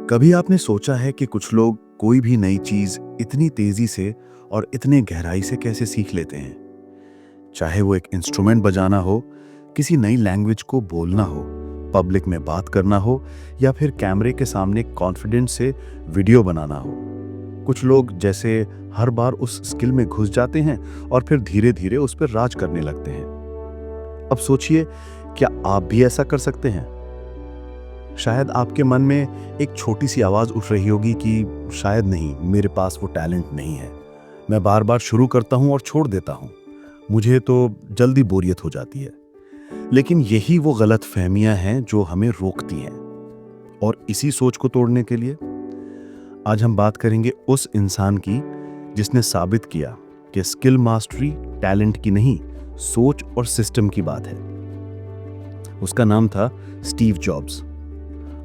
कभी आपने सोचा है कि कुछ लोग कोई भी नई चीज इतनी तेजी से और इतने गहराई से कैसे सीख लेते हैं? चाहे वो एक इंस्ट्रूमेंट बजाना हो, किसी नई लैंग्वेज को बोलना हो, पब्लिक में बात करना हो या फिर कैमरे के सामने कॉन्फिडेंस से वीडियो बनाना हो। कुछ लोग जैसे हर बार उस स्किल में घुस जाते हैं और फिर धीरे धीरे उस पर राज करने लगते हैं। अब सोचिए, क्या आप भी ऐसा कर सकते हैं? शायद आपके मन में एक छोटी सी आवाज उठ रही होगी कि शायद नहीं, मेरे पास वो टैलेंट नहीं है, मैं बार बार शुरू करता हूं और छोड़ देता हूं, मुझे तो जल्दी बोरियत हो जाती है। लेकिन यही वो गलत फहमियां हैं जो हमें रोकती हैं। और इसी सोच को तोड़ने के लिए आज हम बात करेंगे उस इंसान की जिसने साबित किया कि स्किल मास्टरी टैलेंट की नहीं, सोच और सिस्टम की बात है। उसका नाम था स्टीव जॉब्स।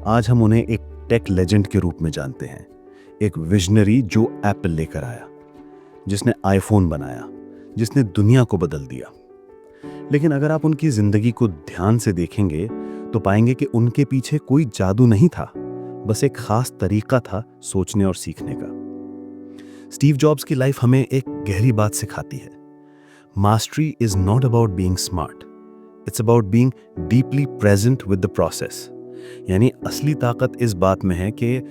आज हम उन्हें एक टेक लेजेंड के रूप में जानते हैं, एक विजनरी जो एप्पल लेकर आया, जिसने आईफोन बनाया, जिसने दुनिया को बदल दिया। लेकिन अगर आप उनकी जिंदगी को ध्यान से देखेंगे तो पाएंगे कि उनके पीछे कोई जादू नहीं था, बस एक खास तरीका था सोचने और सीखने का। स्टीव जॉब्स की लाइफ हमें एक गहरी बात सिखाती है। Mastery is not about being smart, it's about being deeply present with the process. यानी असली ताकत इस बात में है कि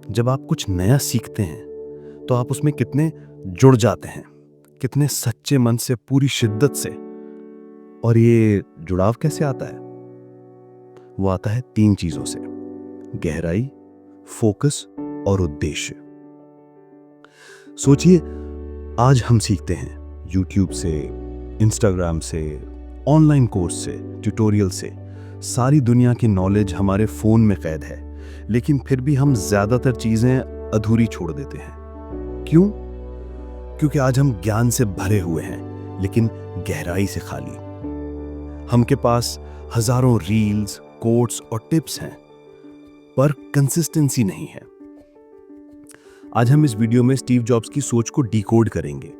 जब आप कुछ नया सीखते हैं तो आप उसमें कितने जुड़ जाते हैं, कितने सच्चे मन से, पूरी शिद्दत से। और ये जुड़ाव कैसे आता है? वो आता है 3 चीजों से: गहराई, फोकस और उद्देश्य। सोचिए, आज हम सीखते हैं YouTube से, Instagram से, ऑनलाइन कोर्स से, ट्यूटोरियल से। सारी दुनिया की नॉलेज हमारे फोन में कैद है, लेकिन फिर भी हम ज्यादातर चीजें अधूरी छोड़ देते हैं। क्यों? क्योंकि आज हम ज्ञान से भरे हुए हैं, लेकिन गहराई से खाली। हमके पास हजारों रील्स, कोट्स और टिप्स हैं, पर कंसिस्टेंसी नहीं है। आज हम इस वीडियो में स्टीव जॉब्स की सोच को डिकोड करेंगे,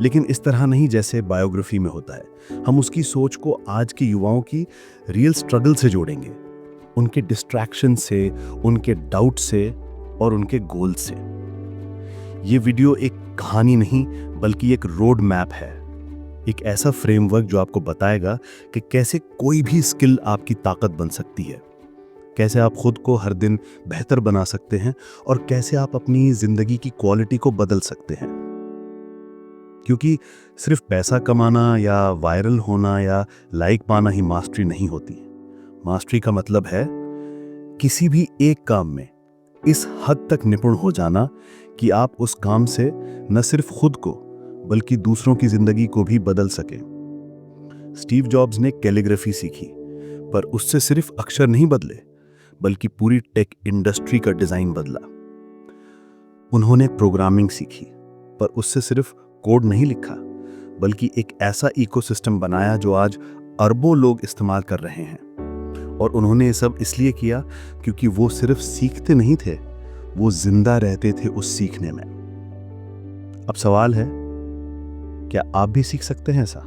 लेकिन इस तरह नहीं जैसे बायोग्राफी में होता है। हम उसकी सोच को आज के युवाओं की रियल स्ट्रगल से जोड़ेंगे, उनके डिस्ट्रैक्शन से, उनके डाउट से और उनके गोल से। ये वीडियो एक कहानी नहीं बल्कि एक रोड मैप है, एक ऐसा फ्रेमवर्क जो आपको बताएगा कि कैसे कोई भी स्किल आपकी ताकत बन सकती है, कैसे आप खुद को हर दिन बेहतर बना सकते हैं और कैसे आप अपनी जिंदगी की क्वालिटी को बदल सकते हैं। क्योंकि सिर्फ पैसा कमाना या वायरल होना या लाइक पाना ही मास्टरी नहीं होती। मास्टरी का मतलब है किसी भी एक काम में इस हद तक निपुण हो जाना कि आप उस काम से न सिर्फ खुद को बल्कि दूसरों की जिंदगी को भी बदल सके। स्टीव जॉब्स ने कैलीग्राफी सीखी, पर उससे सिर्फ अक्षर नहीं बदले, बल्कि पूरी टेक इंडस्ट्री का डिजाइन बदला। उन्होंने प्रोग्रामिंग सीखी, पर उससे सिर्फ कोड नहीं लिखा, बल्कि एक ऐसा इकोसिस्टम बनाया जो आज अरबों लोग इस्तेमाल कर रहे हैं। और उन्होंने ये सब इसलिए किया क्योंकि वो सिर्फ सीखते नहीं थे, वो जिंदा रहते थे उस सीखने में। अब सवाल है, क्या आप भी सीख सकते हैं ऐसा?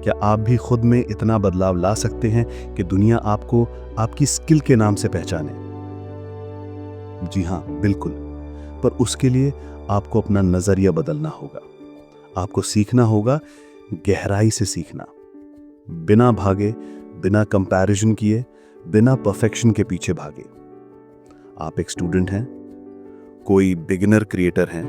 क्या आप भी खुद में इतना बदलाव ला सकते हैं कि दुनिया आपको आपकी स्किल के नाम से पहचाने? जी हाँ, बिल्कुल। पर उसके लिए आपको अपना नजरिया बदलना होगा। आपको सीखना होगा, गहराई से सीखना, बिना भागे, बिना कंपैरिजन किए, बिना परफेक्शन के पीछे भागे। आप एक स्टूडेंट हैं, कोई बिगिनर क्रिएटर हैं,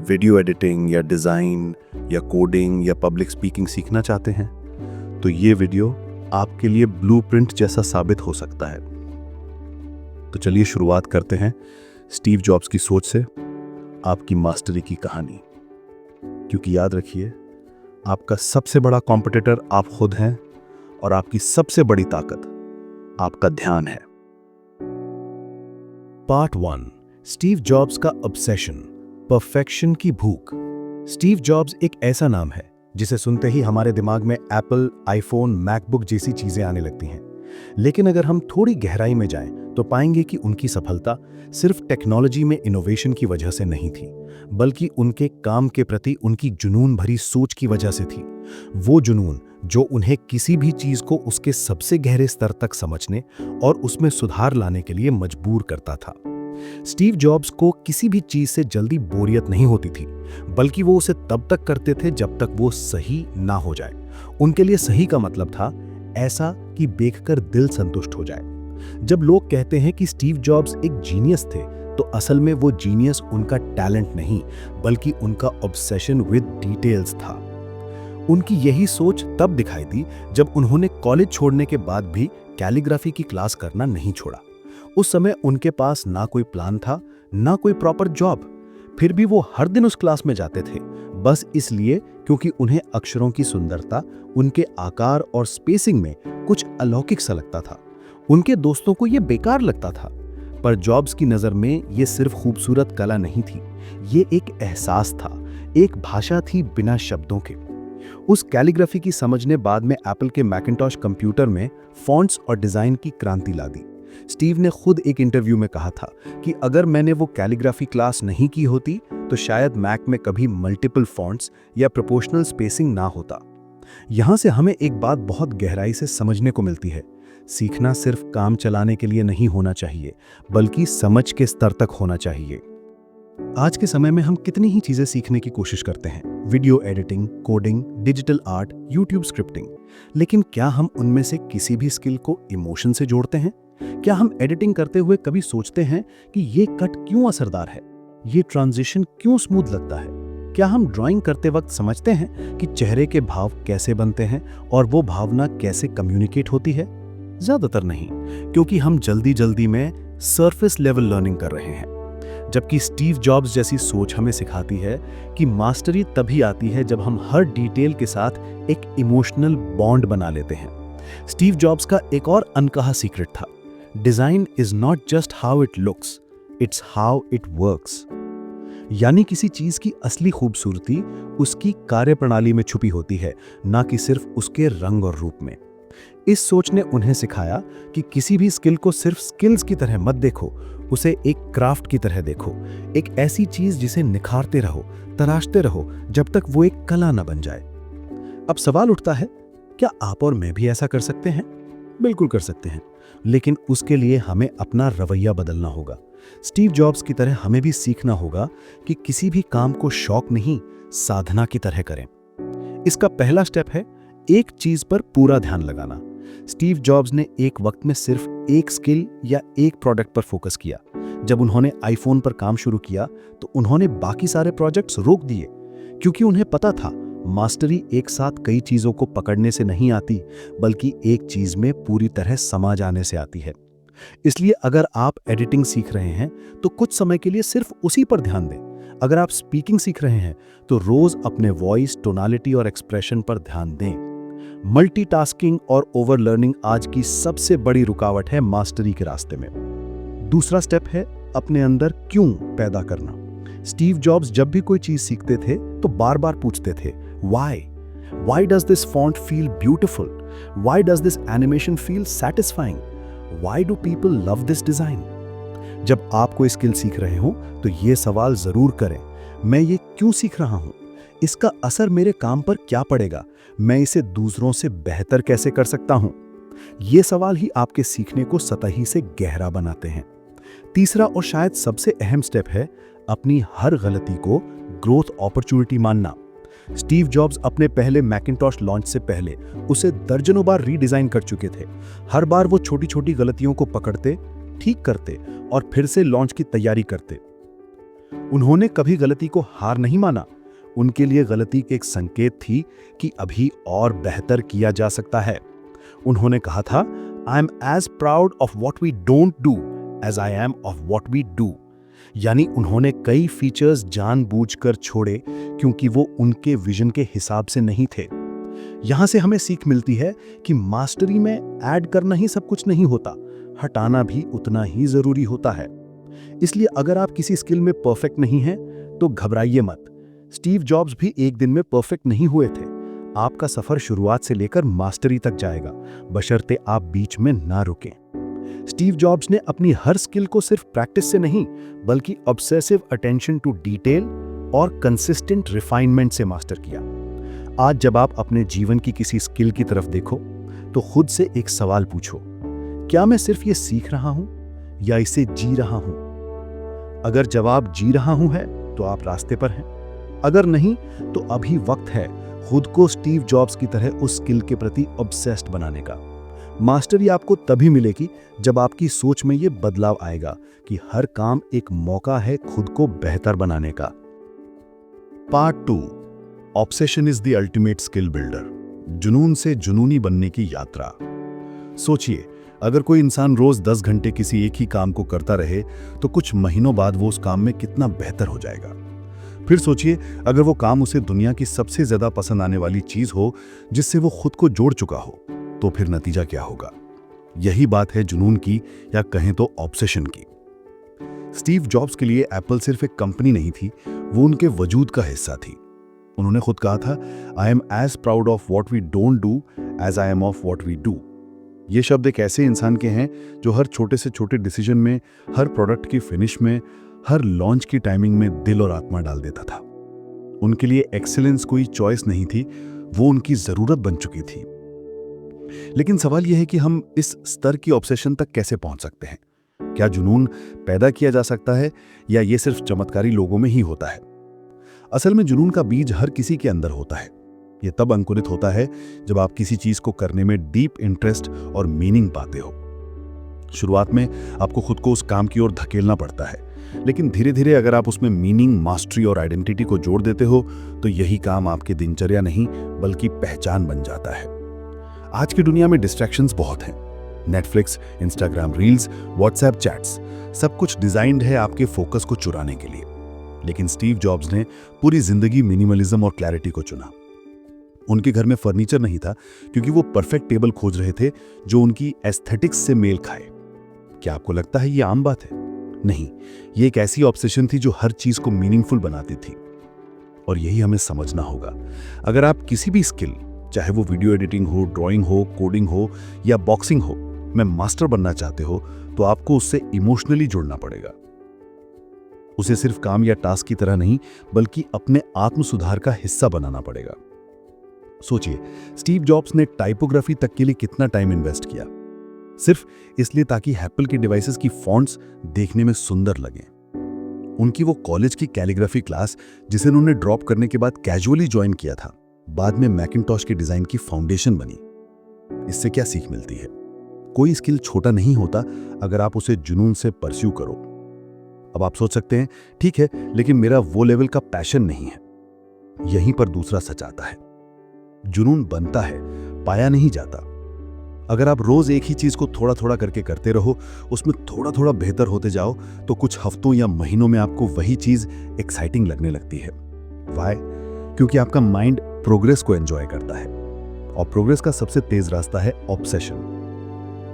वीडियो एडिटिंग या डिजाइन या कोडिंग या पब्लिक स्पीकिंग सीखना चाहते हैं, तो ये वीडियो आपके लिए ब्लूप्रिंट जैसा साबित हो सकता है। तो चलिए शुरुआत करते हैं स्टीव जॉब्स की सोच से, आपकी मास्टरी की कहानी। क्योंकि याद रखिए, आपका सबसे बड़ा कॉम्पिटिटर आप खुद हैं और आपकी सबसे बड़ी ताकत आपका ध्यान है। पार्ट 1, स्टीव जॉब्स का ऑब्सेशन, परफेक्शन की भूख। स्टीव जॉब्स एक ऐसा नाम है जिसे सुनते ही हमारे दिमाग में एप्पल, आईफोन, मैकबुक जैसी चीजें आने लगती हैं। लेकिन अगर हम थोड़ी गहराई में जाएं तो पाएंगे कि उनकी सफलता सिर्फ टेक्नोलॉजी में इनोवेशन की वजह से नहीं थी, बल्कि उनके काम के प्रति उनकी जुनून भरी सोच की वजह से थी। वो जुनून जो उन्हें किसी भी चीज को उसके सबसे गहरे स्तर तक समझने और उसमें सुधार लाने के लिए मजबूर करता था। स्टीव जॉब्स को किसी भी चीज से जल्दी बोरियत नहीं होती थी, बल्कि वो उसे तब तक करते थे जब तक वो सही ना हो जाए। उनके लिए सही का मतलब था ऐसा कि देखकर दिल संतुष्ट हो जाए। जब लोग कहते हैं कि स्टीव जॉब्स एक जीनियस थे, तो असल में वो जीनियस उनका टैलेंट नहीं, बल्कि उनका ऑब्सेशन विद डिटेल्स था। उनकी यही सोच तब दिखाई दी जब उन्होंने कॉलेज छोड़ने के बाद भी कैलीग्राफी की क्लास करना नहीं छोड़ा। उस समय उनके पास ना कोई प्लान था, ना कोई प्रॉपर जॉब, फिर भी वो हर दिन उस क्लास में जाते थे, बस इसलिए क्योंकि उन्हें अक्षरों की सुंदरता, उनके आकार और स्पेसिंग में कुछ अलौकिक सा लगता था। उनके दोस्तों को ये बेकार लगता था, पर जॉब्स की नज़र में ये सिर्फ खूबसूरत कला नहीं थी, ये एक एहसास था, एक भाषा थी बिना शब्दों के। उस कैलीग्राफी की समझ ने बाद में एप्पल के मैकिन्टॉश कंप्यूटर में फॉन्ट्स और डिज़ाइन की क्रांति ला दी। स्टीव ने खुद एक इंटरव्यू में कहा था कि अगर मैंने वो कैलीग्राफी क्लास नहीं की होती तो शायद मैक में कभी मल्टीपल फॉन्ट्स या प्रोपोर्शनल स्पेसिंग ना होता। यहाँ से हमें एक बात बहुत गहराई से समझने को मिलती है, सीखना सिर्फ काम चलाने के लिए नहीं होना चाहिए, बल्कि समझ के स्तर तक होना चाहिए। आज के समय में हम कितनी ही चीजें सीखने की कोशिश करते हैं, video editing, coding, digital art, YouTube scripting, लेकिन क्या हम उनमें से किसी भी स्किल को इमोशन से जोड़ते हैं? क्या हम एडिटिंग करते हुए कभी सोचते हैं कि ये कट क्यों असरदार है, ये ट्रांजिशन क्यों स्मूथ लगता है? क्या हम ड्राइंग करते वक्त समझते हैं कि चेहरे के भाव कैसे बनते हैं और वो भावना कैसे कम्युनिकेट होती है? ज्यादातर नहीं, क्योंकि हम जल्दी जल्दी में सरफेस लेवल लर्निंग कर रहे हैं। जबकि स्टीव जॉब्स जैसी सोच हमें सिखाती है कि मास्टरी तभी आती है जब हम हर डिटेल के साथ एक इमोशनल बॉन्ड बना लेते हैं। स्टीव जॉब्स का एक और अनकहा सीक्रेट था, design is not just how it looks, it's how it works. यानी किसी चीज की असली खूबसूरती उसकी कार्यप्रणाली में छुपी होती है, ना कि सिर्फ उसके रंग और रूप में। इस सोच ने उन्हें सिखाया कि किसी भी स्किल को सिर्फ स्किल्स की तरह मत देखो, उसे एक क्राफ्ट की तरह देखो, एक ऐसी चीज जिसे निखारते रहो, तराशते रहो जब तक वो एक कला न बन जाए। अब सवाल उठता है, क्या आप और मैं भी ऐसा कर सकते हैं? बिल्कुल कर सकते हैं, लेकिन उसके लिए हमें अपना रवैया बदलना होगा। स्टीव जॉब्स की तरह हमें भी सीखना होगा कि किसी भी काम को शौक नहीं, साधना की तरह करें। इसका पहला स्टेप है एक चीज पर पूरा ध्यान लगाना। स्टीव जॉब्स ने एक वक्त में सिर्फ एक स्किल या एक प्रोडक्ट पर फोकस किया। जब उन्होंने आईफोन पर काम शुरू किया तो उन्होंने बाकी सारे प्रोजेक्ट्स रोक दिए, क्योंकि उन्हें पता था मास्टरी एक साथ कई चीजों को पकड़ने से नहीं आती, बल्कि एक चीज में पूरी तरह समा जाने से आती है। इसलिए अगर आप एडिटिंग सीख रहे हैं तो कुछ समय के लिए सिर्फ उसी पर ध्यान दें। अगर आप स्पीकिंग सीख रहे हैं तो रोज अपने वॉइस, टोनालिटी और एक्सप्रेशन पर ध्यान दें। मल्टीटास्किंग और ओवर लर्निंग आज की सबसे बड़ी रुकावट है मास्टरी के रास्ते में। दूसरा स्टेप है अपने अंदर क्यों पैदा करना। स्टीव जॉब्स जब भी कोई चीज सीखते थे तो बार बार पूछते थे, why does this font feel beautiful, why does this animation feel satisfying, why do people love this design. जब आप कोई स्किल सीख रहे हो तो ये सवाल जरूर करें, मैं ये क्यों सीख रहा हूं, इसका असर मेरे काम पर क्या पड़ेगा, मैं इसे दूसरों से बेहतर कैसे कर सकता हूं। ये सवाल ही आपके सीखने को सतही से गहरा बनाते हैं। तीसरा और शायद सबसे अहम स्टेप है अपनी हर गलती को ग्रोथ अपॉर्चुनिटी मानना। स्टीव जॉब्स अपने पहले मैकिन्टॉश लॉन्च से पहले उसे दर्जनों बार रीडिजाइन कर चुके थे। हर बार वो छोटी छोटी गलतियों को पकड़ते, ठीक करते और फिर से लॉन्च की तैयारी करते। उन्होंने कभी गलती को हार नहीं माना। उनके लिए गलती एक संकेत थी कि अभी और बेहतर किया जा सकता है। उन्होंने कहा था, I am as proud of what we don't do as I am of what we do. यानी उन्होंने कई फीचर्स जानबूझकर छोड़े क्योंकि वो उनके विजन के हिसाब से नहीं थे। यहां से हमें सीख मिलती है कि मास्टरी में ऐड करना ही सब कुछ नहीं होता, हटाना भी उतना ही जरूरी होता है। इसलिए अगर आप किसी स्किल में परफेक्ट नहीं हैं तो घबराइए मत। स्टीव जॉब्स भी एक दिन में परफेक्ट नहीं हुए थे। आपका सफर शुरुआत से लेकर मास्टरी तक जाएगा, बशर्ते आप बीच में ना रुकें। स्टीव जॉब्स ने अपनी हर स्किल को सिर्फ प्रैक्टिस से नहीं, बल्कि ऑब्सेसिव अटेंशन टू डिटेल और कंसिस्टेंट रिफाइनमेंट से मास्टर किया। आज जब आप अपने जीवन की किसी स्किल की तरफ देखो तो खुद से एक सवाल पूछो, क्या मैं सिर्फ ये सीख रहा हूं या इसे जी रहा हूं? अगर जवाब जी रहा हूं है तो आप रास्ते पर हैं, अगर नहीं तो अभी वक्त है खुद को स्टीव जॉब्स की तरह उस स्किल के प्रति ऑब्सेस्ड बनाने का। मास्टरी आपको तभी मिलेगी जब आपकी सोच में यह बदलाव आएगा कि हर काम एक मौका है खुद को बेहतर बनाने का। Part 2, obsession is the ultimate skill builder. जुनून से जुनूनी बनने की यात्रा। सोचिए, अगर कोई इंसान रोज 10 घंटे किसी एक ही काम को करता रहे तो कुछ महीनों बाद वो उस काम में कितना बेहतर हो जाएगा। फिर सोचिए, अगर वो काम उसे दुनिया की सबसे ज्यादा पसंद आने वाली चीज हो जिससे वो खुद को जोड़ चुका हो, तो फिर नतीजा क्या होगा? यही बात है जुनून की, या कहें तो ऑब्सेशन की। स्टीव जॉब्स के लिए एप्पल सिर्फ एक कंपनी नहीं थी, वो उनके वजूद का हिस्सा थी। उन्होंने खुद कहा था, I am as proud of what we don't do as I am of what we do. ये शब्द एक ऐसे इंसान के हैं जो हर छोटे से छोटे डिसीजन में, हर प्रोडक्ट की फिनिश में, हर लॉन्च की टाइमिंग में दिल और आत्मा डाल देता था। उनके लिए एक्सीलेंस कोई चॉइस नहीं थी, वो उनकी जरूरत बन चुकी थी। लेकिन सवाल यह है कि हम इस स्तर की ऑब्सेशन तक कैसे पहुंच सकते हैं? क्या जुनून पैदा किया जा सकता है, या ये सिर्फ चमत्कारी लोगों में ही होता है? असल में जुनून का बीज हर किसी के अंदर होता है। यह तब अंकुरित होता है जब आप किसी चीज को करने में डीप इंटरेस्ट और मीनिंग पाते हो। शुरुआत में आपको खुद को उस काम की ओर धकेलना पड़ता है, लेकिन धीरे धीरे अगर आप उसमें मीनिंग, मास्टरी और आइडेंटिटी को जोड़ देते हो तो यही काम आपकी दिनचर्या नहीं बल्कि पहचान बन जाता है। आज की दुनिया में डिस्ट्रैक्शंस बहुत हैं। Netflix, Instagram reels, WhatsApp chats, सब कुछ डिजाइंड है आपके फोकस को चुराने के लिए। लेकिन स्टीव जॉब्स ने पूरी जिंदगी मिनिमलिज्म और क्लैरिटी को चुना। उनके घर में फर्नीचर नहीं था क्योंकि वो परफेक्ट टेबल खोज रहे थे जो उनकी एस्थेटिक्स से मेल खाए। क्या आपको लगता है ये आम बात है? नहीं, ये एक ऐसी ऑब्सेशन थी जो हर चीज को मीनिंगफुल बनाती थी। और यही हमें समझना होगा। अगर आप किसी भी स्किल, चाहे वो वीडियो एडिटिंग हो, ड्राइंग हो, कोडिंग हो या बॉक्सिंग हो, में मास्टर बनना चाहते हो तो आपको उससे इमोशनली जुड़ना पड़ेगा। उसे सिर्फ काम या टास्क की तरह नहीं बल्कि अपने आत्म सुधार का हिस्सा बनाना पड़ेगा। सोचिए, स्टीव जॉब्स ने टाइपोग्राफी तक के लिए कितना टाइम इन्वेस्ट किया, सिर्फ इसलिए ताकि एप्पल की डिवाइसेस की फॉन्ट्स देखने में सुंदर लगें। उनकी वो कॉलेज की कैलीग्राफी क्लास जिसे उन्होंने ड्रॉप करने के बाद कैजुअली ज्वाइन किया था, बाद में मैकिंटॉश के डिजाइन की फाउंडेशन बनी। इससे क्या सीख मिलती है? कोई स्किल छोटा नहीं होता अगर आप उसे जुनून से परस्यू करो। अब आप सोच सकते हैं, ठीक है, लेकिन मेरा वो लेवल का पैशन नहीं है। यहीं पर दूसरा सच आता है। जुनून बनता है, पाया नहीं जाता। अगर आप रोज एक ही चीज को थोड़ा थोड़ा करके करते रहो, उसमें थोड़ा थोड़ा बेहतर होते जाओ, तो कुछ हफ्तों या महीनों में आपको वही चीज एक्साइटिंग लगने लगती है। व्हाई? क्योंकि आपका माइंड प्रोग्रेस को एंजॉय करता है, और प्रोग्रेस का सबसे तेज रास्ता है ऑब्सेशन।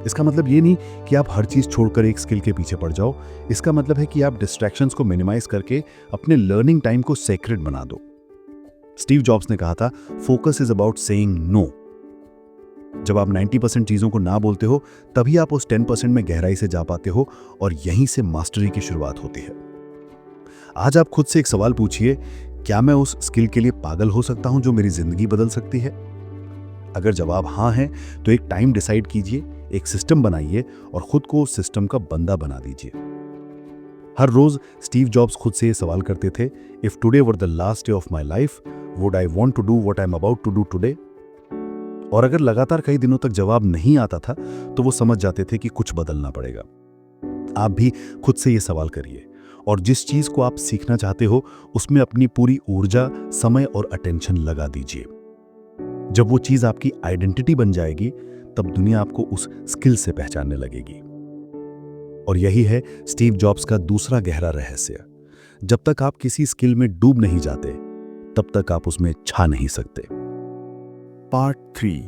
इसका मतलब ये नहीं कि आप हर चीज छोड़कर एक स्किल के पीछे पड़ जाओ। इसका मतलब है कि आप डिस्ट्रैक्शंस को मिनिमाइज करके अपने लर्निंग टाइम को सेक्रेड बना दो। स्टीव जॉब्स ने कहा था, focus is about saying no. जब आप 90% चीजों को ना बोलते हो, तभी आप उस 10% में गहराई से जा पाते हो, और यहीं से मास्टरी की शुरुआत होती है। आज आप खुद से एक सवाल पूछिए, क्या मैं उस स्किल के लिए पागल हो सकता हूं जो मेरी जिंदगी बदल सकती है? अगर जवाब हाँ है तो एक टाइम डिसाइड कीजिए, एक सिस्टम बनाइए और खुद को उस सिस्टम का बंदा बना दीजिए। हर रोज स्टीव जॉब्स खुद से ये सवाल करते थे, if today were the last day of my life, would I want to do what I am about to do today? और अगर लगातार कई दिनों तक जवाब नहीं आता था तो वो समझ जाते थे कि कुछ बदलना पड़ेगा। आप भी खुद से ये सवाल करिए, और जिस चीज को आप सीखना चाहते हो उसमें अपनी पूरी ऊर्जा, समय और अटेंशन लगा दीजिए। जब वो चीज आपकी आइडेंटिटी बन जाएगी, तब दुनिया आपको उस स्किल से पहचानने लगेगी। और यही है स्टीव जॉब्स का दूसरा गहरा रहस्य। जब तक आप किसी स्किल में डूब नहीं जाते, तब तक आप उसमें छा नहीं सकते। Part 3,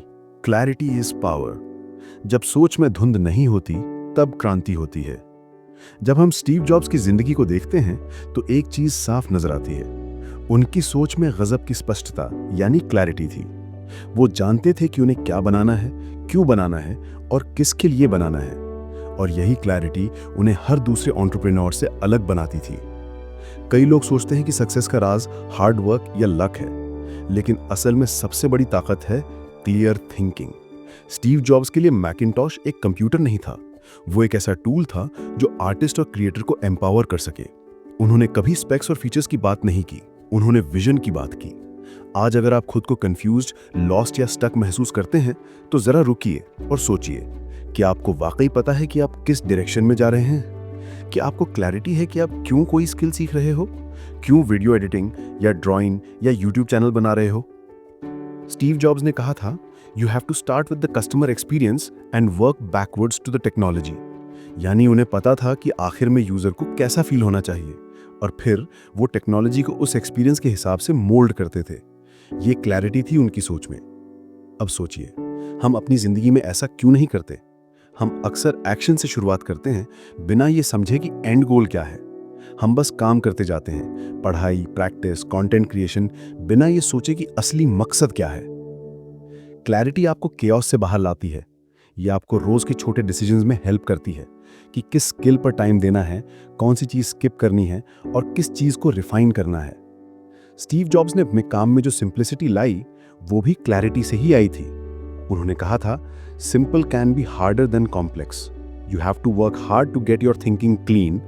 clarity is power. जब सोच में धुंध नहीं होती, तब क्रांति होती है। जब हम स्टीव जॉब्स की जिंदगी को देखते हैं तो एक चीज साफ नजर आती है। उनकी सोच में गजब की स्पष्टता यानी क्लैरिटी थी। वो जानते थे कि उन्हें क्या बनाना है, क्यों बनाना है और किसके लिए बनाना है। और यही क्लैरिटी उन्हें हर दूसरे एंटरप्रेन्योर से अलग बनाती थी। कई लोग सोचते हैं कि सक्सेस का राज हार्ड वर्क या लक है, लेकिन असल में सबसे बड़ी ताकत है क्लियर थिंकिंग। स्टीव जॉब्स के लिए मैकिंटॉश एक कंप्यूटर नहीं था, वो एक ऐसा टूल था जो आर्टिस्ट और क्रिएटर को एम्पावर कर सके। उन्होंने कभी स्पेक्स और फीचर्स की बात नहीं की, उन्होंने विजन की बात की। आज अगर आप खुद को कंफ्यूज्ड, लॉस्ट या स्टक महसूस करते हैं तो जरा रुकिए और सोचिए, क्या आपको वाकई पता है कि आप किस डायरेक्शन में जा रहे हैं? क्या आपको क्लैरिटी है कि आप क्यों कोई स्किल सीख रहे हो? क्यों वीडियो एडिटिंग या ड्राइंग या यूट्यूब चैनल बना रहे हो? स्टीव जॉब्स ने कहा था, you have to start with the customer experience and work backwards to the technology. यानी उन्हें पता था कि आखिर में यूजर को कैसा फील होना चाहिए और फिर वो टेक्नोलॉजी को उस एक्सपीरियंस के हिसाब से मोल्ड करते थे। ये क्लैरिटी थी उनकी सोच में। अब सोचिए, हम अपनी जिंदगी में ऐसा क्यों नहीं करते? हम अक्सर एक्शन से शुरुआत करते हैं, बिना ये समझे कि एंड गोल क्या है। हम बस काम करते जाते हैं, पढ़ाई, प्रैक्टिस, कंटेंट क्रिएशन, बिना ये सोचे कि असली मकसद क्या है। क्लैरिटी आपको केओस से बाहर लाती है। ये आपको रोज के छोटे डिसीजंस में हेल्प करती है कि किस स्किल पर टाइम देना है, कौन सी चीज स्किप करनी है और किस चीज को रिफाइन करना है। स्टीव जॉब्स ने अपने काम में जो सिंप्लिसिटी लाई, वो भी क्लैरिटी से ही आई थी। उन्होंने कहा था, simple can be harder than complex. You have to work hard to get your thinking clean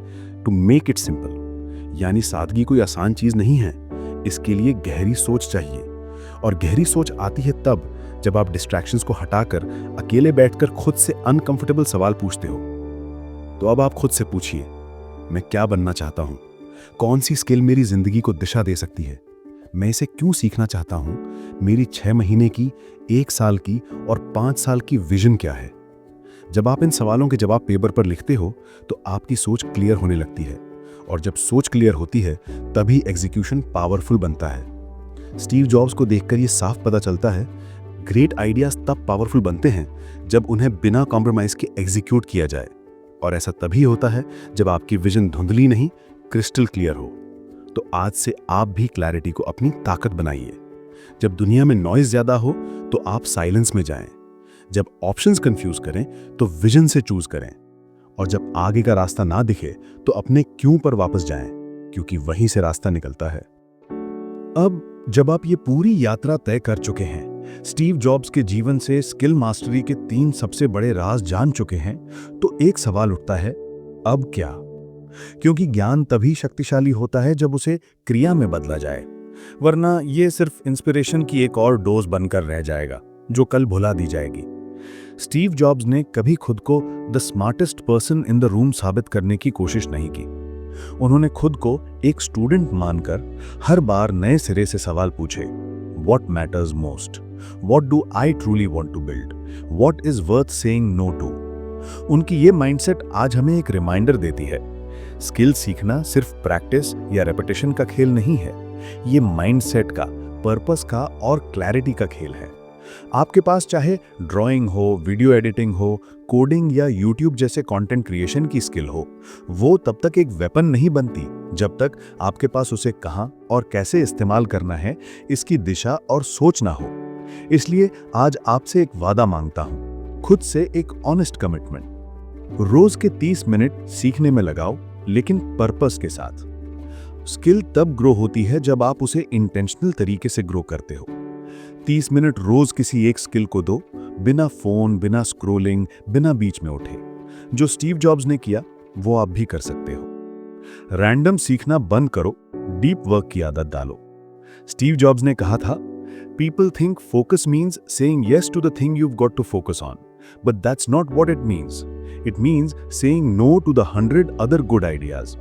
to make it simple. यानी सादगी कोई आसान चीज नहीं है, इसके लिए गहरी सोच चाहिए। और गहरी सोच आती है तब जब आप डिस्ट्रैक्शंस को हटाकर अकेले बैठकर खुद से अनकंफर्टेबल सवाल पूछते हो। तो अब आप खुद से पूछिए, मैं क्या बनना चाहता हूं? कौन सी स्किल मेरी जिंदगी को दिशा दे सकती है? मैं इसे क्यों सीखना चाहता हूं? मेरी 6 महीने की, 1 साल की और 5 साल की विजन क्या है? जब आप इन सवालों के जवाब पेपर पर लिखते हो तो आपकी सोच क्लियर होने लगती है, और जब सोच क्लियर होती है तभी एग्जीक्यूशन पावरफुल बनता है। स्टीव जॉब्स को देखकर यह साफ पता चलता है, ग्रेट आइडियाज तब पावरफुल बनते हैं जब उन्हें बिना कॉम्प्रोमाइज के एग्जीक्यूट किया जाए। और ऐसा तभी होता है जब आपकी विजन धुंधली नहीं, क्रिस्टल क्लियर हो। तो आज से आप भी क्लैरिटी को अपनी ताकत बनाइए। जब दुनिया में नॉइज ज्यादा हो तो आप साइलेंस में जाएं। जब ऑप्शंस कंफ्यूज करें तो विजन से चूज करें। और जब आगे का रास्ता ना दिखे तो अपने क्यों पर वापस जाएं, क्योंकि वहीं से रास्ता निकलता है। अब जब आप ये पूरी यात्रा तय कर चुके हैं, स्टीव जॉब्स के जीवन से स्किल मास्टरी के 3 सबसे बड़े राज जान चुके हैं, तो एक सवाल उठता है, अब क्या? क्योंकि ज्ञान तभी शक्तिशाली होता है जब उसे क्रिया में बदला जाए, वरना ये सिर्फ इंस्पिरेशन की एक और डोज बनकर रह जाएगा जो कल भुला दी जाएगी। स्टीव जॉब्स ने कभी खुद को the smartest person in the room साबित करने की कोशिश नहीं की। उन्होंने खुद को एक स्टूडेंट मानकर हर बार नए सिरे से सवाल पूछे, What matters most? What do I truly want to build? What is worth saying no to? उनकी ये माइंडसेट आज हमें एक रिमाइंडर देती है, स्किल सीखना सिर्फ प्रैक्टिस या रेपिटेशन का खेल नहीं है, ये माइंडसेट का, पर्पस का और क्लैरिटी का खेल है। आपके पास चाहे ड्राइंग हो, वीडियो एडिटिंग हो, कोडिंग या यूट्यूब जैसे कंटेंट क्रिएशन की स्किल हो, वो तब तक एक वेपन नहीं बनती जब तक आपके पास उसे कहां और कैसे इस्तेमाल करना है इसकी दिशा और सोच ना हो। इसलिए आज आपसे एक वादा मांगता हूं, खुद से एक ऑनेस्ट कमिटमेंट। रोज के 30 मिनट सीखने में लगाओ, लेकिन पर्पस के साथ। स्किल तब ग्रो होती है जब आप उसे इंटेंशनल तरीके से ग्रो करते हो। 30 मिनट रोज किसी एक स्किल को दो, बिना फोन, बिना स्क्रोलिंग, बिना बीच में उठे। जो स्टीव जॉब्स ने किया वो आप भी कर सकते हो। रैंडम सीखना बंद करो, डीप वर्क की आदत डालो। स्टीव जॉब्स ने कहा था, people think focus means saying yes to the thing you've got to focus on, but that's not what it means. It means saying no to the 100 other good ideas.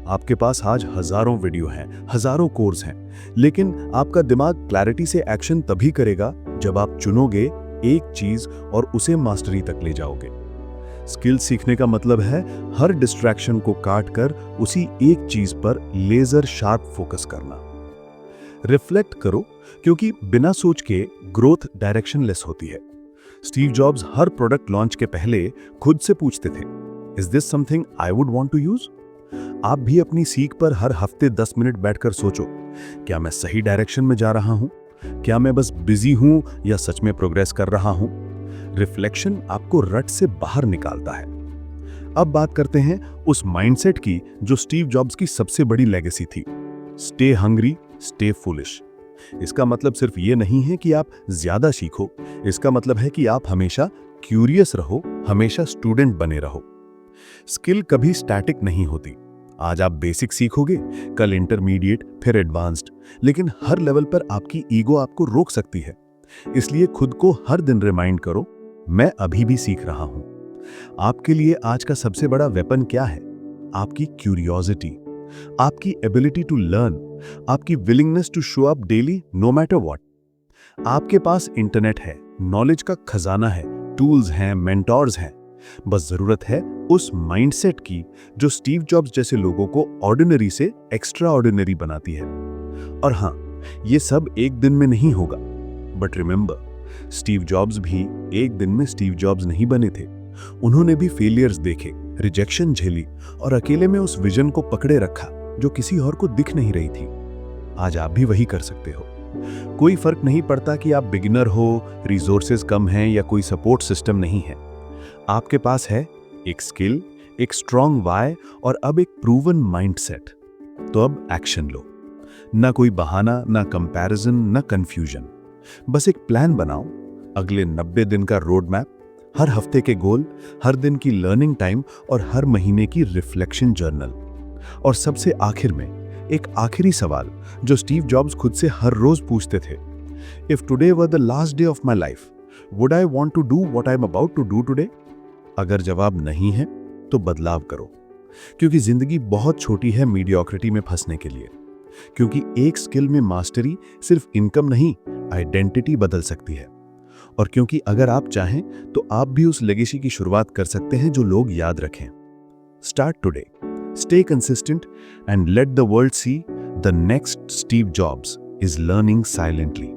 आपके पास आज हजारों video हैं, हजारों course हैं, लेकिन आपका दिमाग clarity से एक्शन तभी करेगा जब आप चुनोगे एक चीज और उसे मास्टरी तक ले जाओगे। स्किल सीखने का मतलब है हर डिस्ट्रैक्शन को काट कर उसी एक चीज पर लेजर शार्प फोकस करना। रिफ्लेक्ट करो, क्योंकि बिना सोच के ग्रोथ डायरेक्शनलेस होती है। स्टीव जॉब्स हर प्रोडक्ट लॉन्च के पहले खुद से पूछते थे, is this something I would want to use? आप भी अपनी सीख पर हर हफ्ते 10 मिनट बैठकर सोचो, क्या मैं सही डायरेक्शन में जा रहा हूं? क्या मैं बस बिजी हूं या सच में प्रोग्रेस कर रहा हूं? रिफ्लेक्शन आपको रट से बाहर निकालता है। अब बात करते हैं उस माइंडसेट की जो स्टीव जॉब्स की सबसे बड़ी लेगेसी थी, स्टे हंग्री, स्टे फुलिश। इसका मतलब सिर्फ ये नहीं है कि आप ज्यादा सीखो, इसका मतलब है कि आप हमेशा क्यूरियस रहो, हमेशा स्टूडेंट बने रहो। स्किल कभी स्टैटिक नहीं होती, आज आप बेसिक सीखोगे, कल इंटरमीडिएट, फिर एडवांस्ड, लेकिन हर लेवल पर आपकी ईगो आपको रोक सकती है। इसलिए खुद को हर दिन रिमाइंड करो, मैं अभी भी सीख रहा हूं। आपके लिए आज का सबसे बड़ा वेपन क्या है? आपकी क्यूरियोसिटी, आपकी एबिलिटी टू लर्न, आपकी willingness to show up daily no matter what. आपके पास इंटरनेट है, नॉलेज का खजाना है, टूल्स हैं, मेंटोर्स हैं। बस जरूरत है उस माइंडसेट की जो स्टीव जॉब्स जैसे लोगों को ऑर्डिनरी से एक्स्ट्रा ऑर्डिनरी बनाती है। और हां, ये सब एक दिन में नहीं होगा, बट रिमेंबर, स्टीव जॉब्स भी एक दिन में स्टीव जॉब्स नहीं बने थे। उन्होंने भी फेलियर्स देखे, रिजेक्शन झेली और अकेले में उस विजन को पकड़े रखा जो किसी और को दिख नहीं रही थी। आज आप भी वही कर सकते हो। कोई फर्क नहीं पड़ता कि आप बिगिनर हो, रिसोर्सेज कम हैं या कोई सपोर्ट सिस्टम नहीं है। आपके पास है एक स्किल, एक स्ट्रॉन्ग वाई और अब एक प्रूवन माइंडसेट। तो अब एक्शन लो। ना कोई बहाना, ना कंपैरिजन, ना कंफ्यूजन। बस एक प्लान बनाओ, अगले 90 दिन का रोड मैप, हर हफ्ते के गोल, हर दिन की लर्निंग टाइम और हर महीने की रिफ्लेक्शन जर्नल। और सबसे आखिर में एक आखिरी सवाल जो स्टीव जॉब्स खुद से हर रोज पूछते थे, if today were the last day of my life, would I want to do what I am about to do today? अगर जवाब नहीं है तो बदलाव करो, क्योंकि जिंदगी बहुत छोटी है मीडियोक्रिटी में फंसने के लिए। क्योंकि एक स्किल में मास्टरी सिर्फ इनकम नहीं, आइडेंटिटी बदल सकती है। और क्योंकि अगर आप चाहें तो आप भी उस लेगेसी की शुरुआत कर सकते हैं जो लोग याद रखें। Start today, stay consistent and let the world see the next Steve jobs is learning silently.